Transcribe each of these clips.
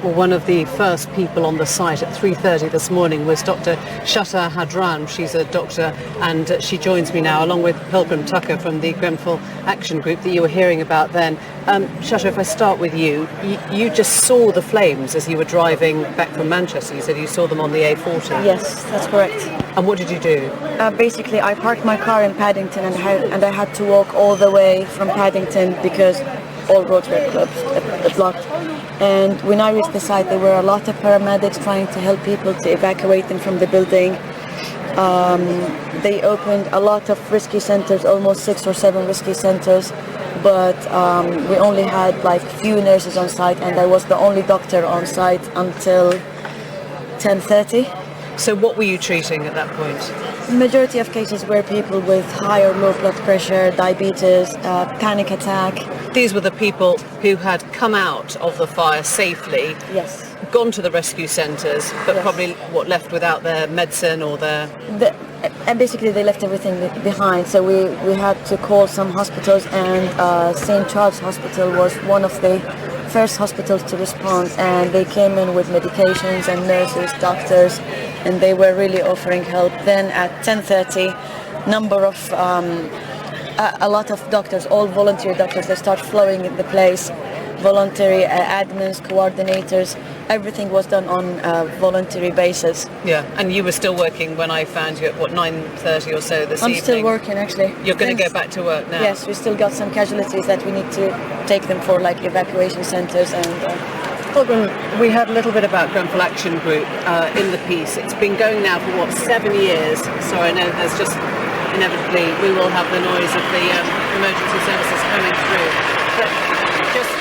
Well, one of the first people on the site at 3:30 this morning was Dr. Shata Hadran. She's a doctor, and she joins me now, along with Pilgrim Tucker from the Grenfell Action Group that you were hearing about then. Shata, if I start with you, you just saw the flames as you were driving back from Manchester. You said you saw them on the A40. Yes, that's correct. And what did you do? Basically, I parked my car in Paddington and I had to walk all the way from Paddington because all roads were blocked. And when I reached the site, there were a lot of paramedics trying to help people to evacuate them from the building. They opened a lot of rescue centers, almost 6 or 7 rescue centers, but we only had like few nurses on site, and I was the only doctor on site until 10:30. So what were you treating at that point? The majority of cases were people with high or low blood pressure, diabetes, panic attack. These were the people who had come out of the fire safely, Yes. gone to the rescue centres, but Yes. probably left without their medicine or their... And basically they left everything behind, so we had to call some hospitals, and St. Charles Hospital was one of the first hospitals to respond, and they came in with medications and nurses, doctors, and they were really offering help. Then at 10:30, a lot of doctors, all volunteer doctors, they start flowing in the place. Voluntary admins, coordinators, everything was done on a voluntary basis. Yeah, and you were still working when I found you at, 9:30 or so this evening? I'm still working, actually. You're going to go back to work now? Yes, we still got some casualties that we need to take them for like evacuation centres and... Pilgrim, we heard a little bit about Grenfell Action Group in the piece. It's been going now for, 7 years? So I know there's just, inevitably, we will have the noise of the emergency services coming through. But just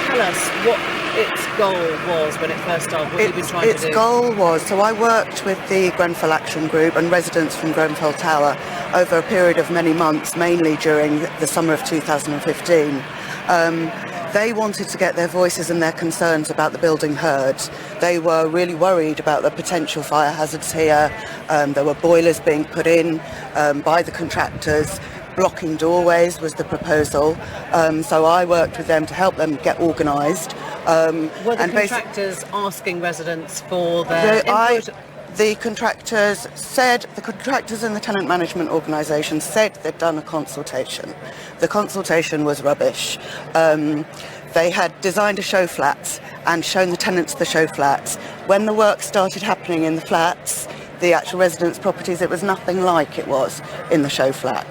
tell us what its goal was when it first started, what you've been trying to do. Its goal was, so I worked with the Grenfell Action Group and residents from Grenfell Tower over a period of many months, mainly during the summer of 2015. They wanted to get their voices and their concerns about the building heard. They were really worried about the potential fire hazards here. There were boilers being put in by the contractors. Blocking doorways was the proposal. So I worked with them to help them get organised. Were the contractors asking residents for their input? The contractors and the tenant management organisation said they'd done a consultation. The consultation was rubbish. They had designed a show flat and shown the tenants the show flats. When the work started happening in the flats, the actual residents' properties, it was nothing like it was in the show flat.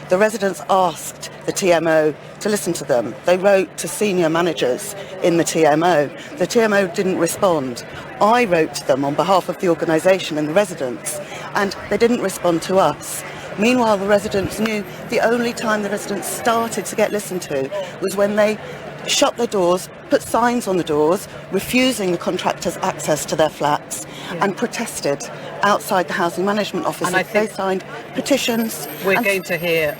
The residents asked the TMO to listen to them. They wrote to senior managers in the TMO. The TMO didn't respond. I wrote to them on behalf of the organisation and the residents, and they didn't respond to us. Meanwhile, the residents knew the only time the residents started to get listened to was when they shut their doors, put signs on the doors, refusing the contractors access to their flats, and protested outside the housing management office. And I think they signed petitions. We're going to hear,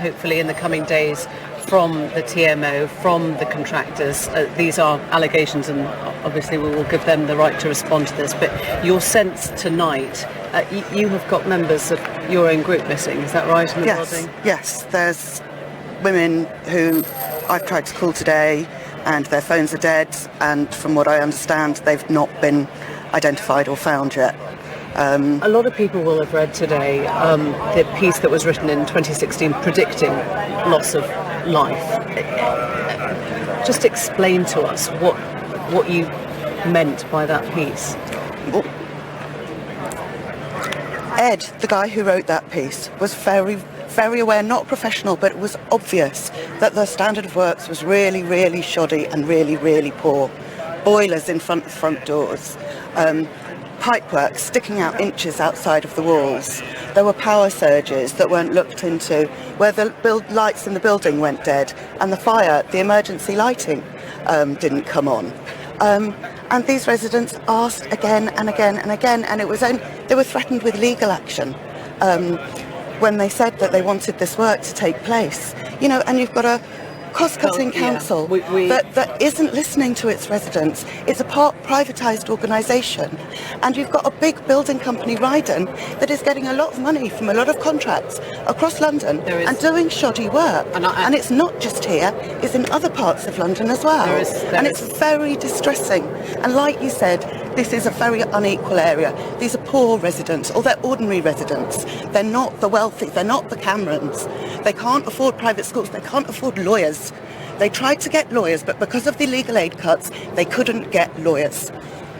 hopefully in the coming days, from the TMO, from the contractors. These are allegations, and obviously we will give them the right to respond to this. But your sense tonight, you have got members of your own group missing, is that right, in the building? Yes, there's women who I've tried to call today and their phones are dead, and from what I understand they've not been identified or found yet. A lot of people will have read today the piece that was written in 2016 predicting loss of life. Just explain to us what you meant by that piece. Ed, the guy who wrote that piece, was very aware, not professional, but it was obvious that the standard of works was really, really shoddy and really, really poor. Boilers in front doors, pipework sticking out inches outside of the walls. There were power surges that weren't looked into, where the lights in the building went dead, and the emergency lighting didn't come on. And these residents asked again and again and again, and they were threatened with legal action when they said that they wanted this work to take place. And you've got a cost-cutting Yeah. council that isn't listening to its residents. It's a privatised organisation, and you've got a big building company, Ryden, that is getting a lot of money from a lot of contracts across London and doing shoddy work. And it's not just here; it's in other parts of London as well. And it's very distressing. And like you said, this is a very unequal area. These are poor residents, or they're ordinary residents. They're not the wealthy. They're not the Camerons. They can't afford private schools. They can't afford lawyers. They tried to get lawyers, but because of the legal aid cuts, they couldn't get lawyers.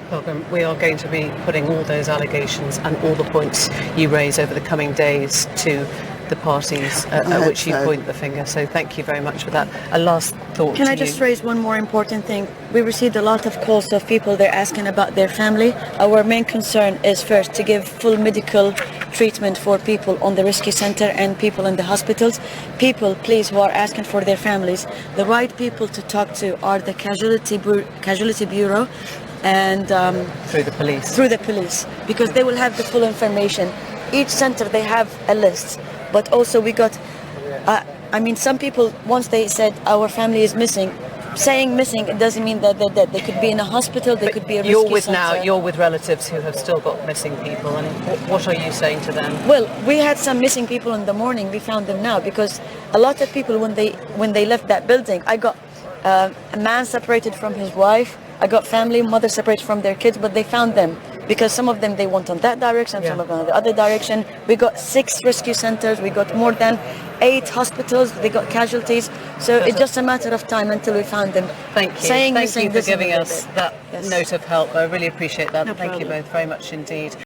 Pilgrim, we are going to be putting all those allegations and all the points you raise over the coming days to the parties at which you point the finger. So thank you very much for that. A last thought. Can I just raise one more important thing? We received a lot of calls of people, they're asking about their family. Our main concern is first to give full medical treatment for people on the rescue center and people in the hospitals. People, please, who are asking for their families, the right people to talk to are the casualty bureau and through the police, because they will have the full information. Each center, they have a list, but also we got some people, once they said our family is missing, saying missing, it doesn't mean that they're dead. They could be in a hospital, they could be a rescue center. You're with relatives who have still got missing people, and what are you saying to them? Well, we had some missing people in the morning. We found them now, because a lot of people, when they left that building, I got a man separated from his wife, I got family, mother separated from their kids, but they found them. Because some of them, they went on that direction, some of them on the other direction. We got 6 rescue centers, we got more than 8 hospitals, they got casualties. So it's just a matter of time until we found them. Thank you. Thank you for giving us that note of help. I really appreciate that. Thank you both very much indeed.